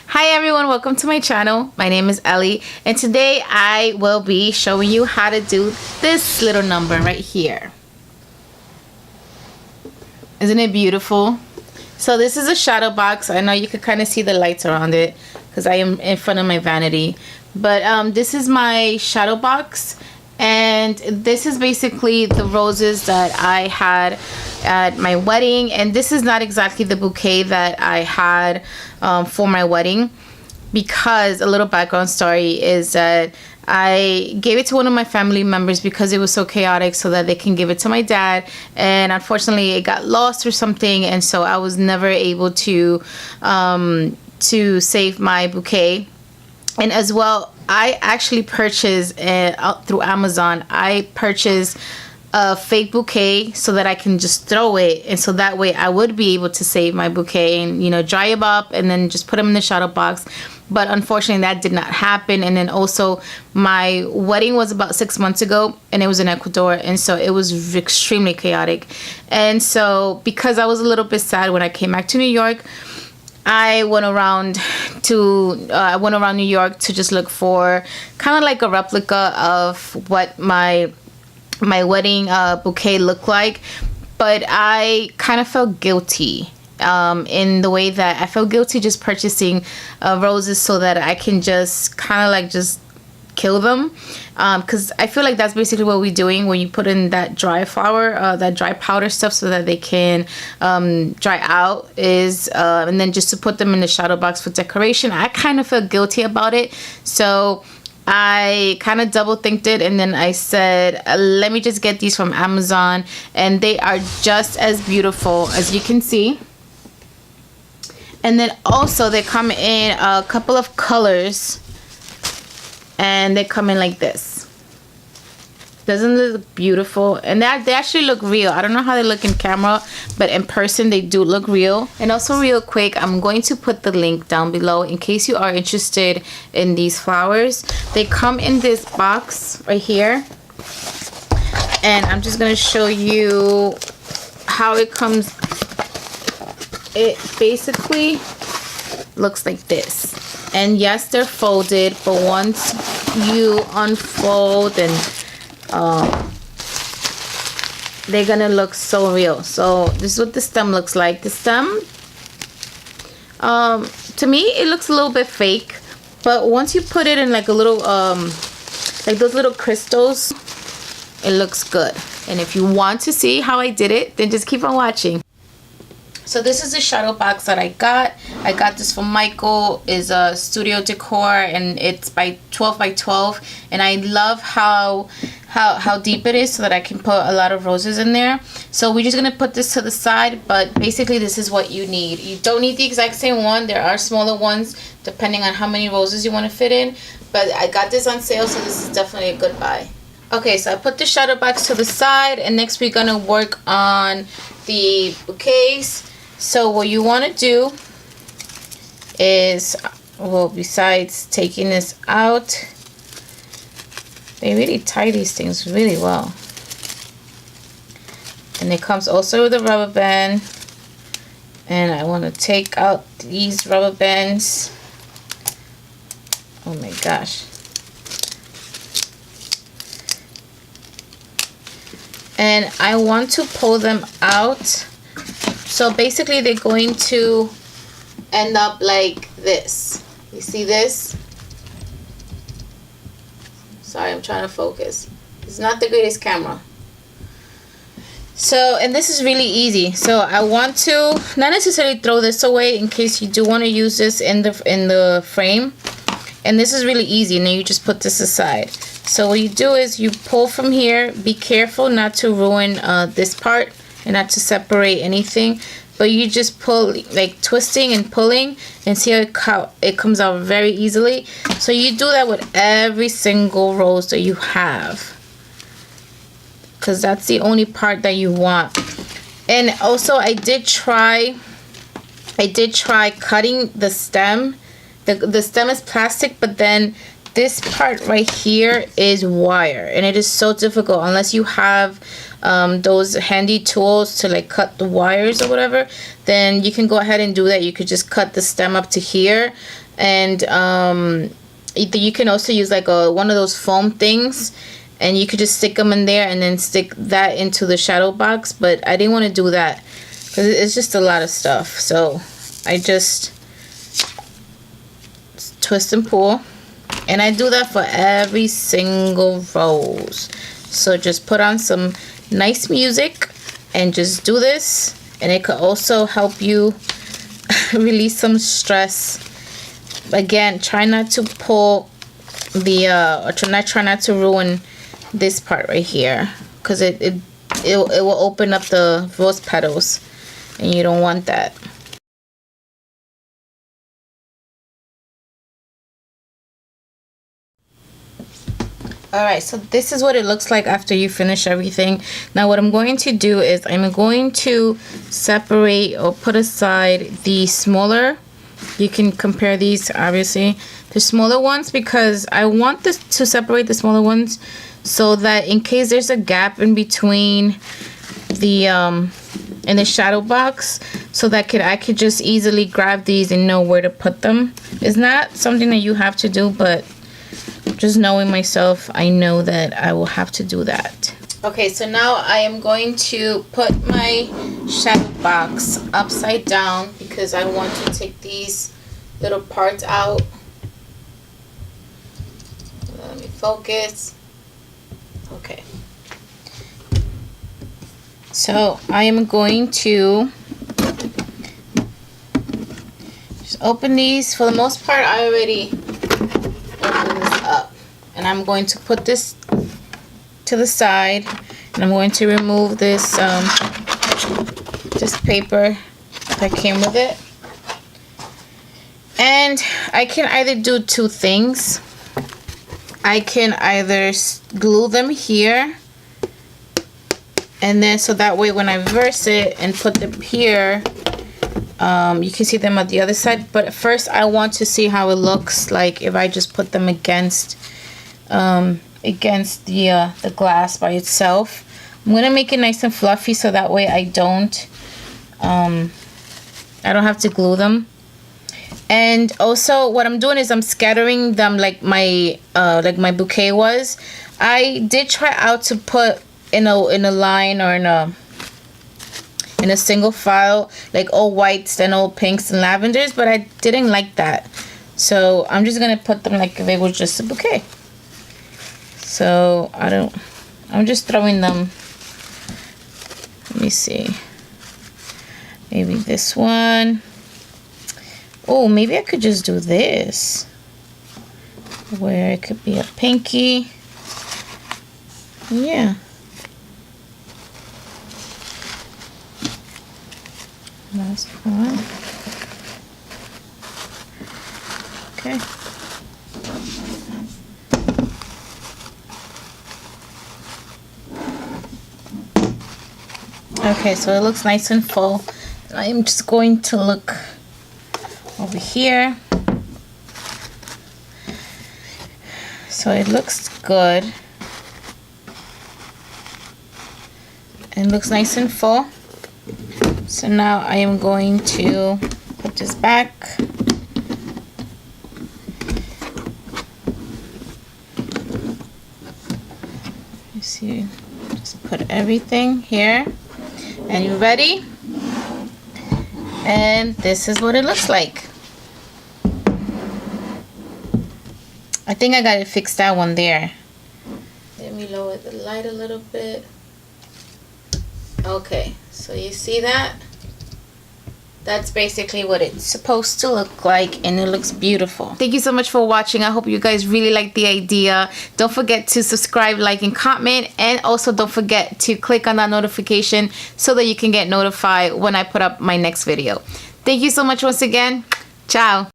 Hi everyone, welcome to my channel. My name is Ellie and today I will be showing you how to do this little number right here. Isn't it beautiful? So this is a shadow box. I know you can kind of see the lights around it because I am in front of my vanity. But this is my shadow box, and this is basically the roses that I had at my wedding. And this is not exactly the bouquet that I had for my wedding, because a little background story is that I gave it to one of my family members because it was so chaotic, so that they can give it to my dad, and unfortunately it got lost or something, and so I was never able to save my bouquet. And as well, I actually purchased through Amazon. I purchased a fake bouquet so that I can just throw it, and so that way I would be able to save my bouquet and, you know, dry them up and then just put them in the shadow box. But unfortunately that did not happen. And then also my wedding was about 6 months ago, and it was in Ecuador, and so it was extremely chaotic. And so because I was a little bit sad when I came back to New York, I went around New York to just look for kind of like a replica of what my wedding bouquet looked like. But I kind of felt guilty in the way that I felt guilty just purchasing roses so that I can just kind of like just kill them, because I feel like that's basically what we're doing when you put in that dry flower, that dry powder stuff, so that they can dry out, and then just to put them in the shadow box for decoration. I kind of feel guilty about it, so I kind of double thinked it, and then I said, let me just get these from Amazon, and they are just as beautiful as you can see. And then also they come in a couple of colors, and they come in like this. Doesn't it look beautiful? And they actually look real. I don't know how they look in camera, but in person they do look real. And also, real quick, I'm going to put the link down below in case you are interested in these flowers. They come in this box right here, and I'm just gonna show you how it comes. It basically looks like this. And yes, they're folded, but once you unfold, and they're gonna look so real. So this is what the stem looks like. The stem, to me, it looks a little bit fake, but once you put it in like a little, like those little crystals, it looks good. And if you want to see how I did it, then just keep on watching. So this is the shadow box that I got. I got this from Michael. It's a studio decor, and it's by 12 by 12. And I love how deep it is, so that I can put a lot of roses in there. So we're just gonna put this to the side, but basically this is what you need. You don't need the exact same one. There are smaller ones depending on how many roses you want to fit in. But I got this on sale, so this is definitely a good buy. Okay, so I put the shadow box to the side, and next we're gonna work on the bouquets. So what you want to do is, well, besides taking this out, they really tie these things really well. And it comes also with a rubber band. And I want to take out these rubber bands. Oh my gosh. And I want to pull them out. So basically they're going to end up like this. You see this? Sorry, I'm trying to focus. It's not the greatest camera. So, and this is really easy. So I want to not necessarily throw this away in case you do want to use this in the frame. And this is really easy, and then you just put this aside. So what you do is you pull from here. Be careful not to ruin this part, and not to separate anything, but you just pull, like twisting and pulling, and see how it comes out very easily. So you do that with every single rose that you have, because that's the only part that you want. And also I did try cutting the stem. The stem is plastic, but then this part right here is wire, and it is so difficult unless you have those handy tools to like cut the wires or whatever. Then you can go ahead and do that. You could just cut the stem up to here, And you can also use like one of those foam things, and you could just stick them in there and then stick that into the shadow box. But I didn't want to do that because it's just a lot of stuff. So I just twist and pull, and I do that for every single rose. So just put on some nice music and just do this, and it could also help you release some stress. Again, try not to pull the or try not to ruin this part right here, because it will open up the rose petals, and you don't want that. Alright, so this is what it looks like after you finish everything. Now what I'm going to do is I'm going to separate or put aside the smaller. You can compare these, obviously, the smaller ones, because I want this to separate the smaller ones so that in case there's a gap in between the in the shadow box, so that I could just easily grab these and know where to put them. It's not something that you have to do, but just knowing myself, I know that I will have to do that. Okay, so now I am going to put my shadow box upside down because I want to take these little parts out. Let me focus. Okay. So I am going to just open these. For the most part, I already opened this up. And I'm going to put this to the side, and I'm going to remove this this paper that came with it. And I can either do two things. I can either glue them here, and then so that way when I reverse it and put them here, you can see them at the other side. But first I want to see how it looks like if I just put them against the glass by itself. I'm gonna make it nice and fluffy so that way I don't have to glue them. And also what I'm doing is I'm scattering them like my bouquet was. I did try out to put in a line or in a single file, like all whites and all pinks and lavenders, but I didn't like that. So I'm just gonna put them like if it was just a bouquet. So I'm just throwing them. Let me see. Maybe this one. Oh, maybe I could just do this, where it could be a pinky. Yeah. Last one. Okay. Okay, so it looks nice and full. I'm just going to look over here. So it looks good. It looks nice and full. So now I am going to put this back. You see, just put everything here. And you ready? And this is what it looks like. I think I got to fix that one there. Let me lower the light a little bit. Okay, so you see that? That's basically what it's supposed to look like, and it looks beautiful. Thank you so much for watching. I hope you guys really liked the idea. Don't forget to subscribe, like, and comment, and also don't forget to click on that notification so that you can get notified when I put up my next video. Thank you so much once again. Ciao.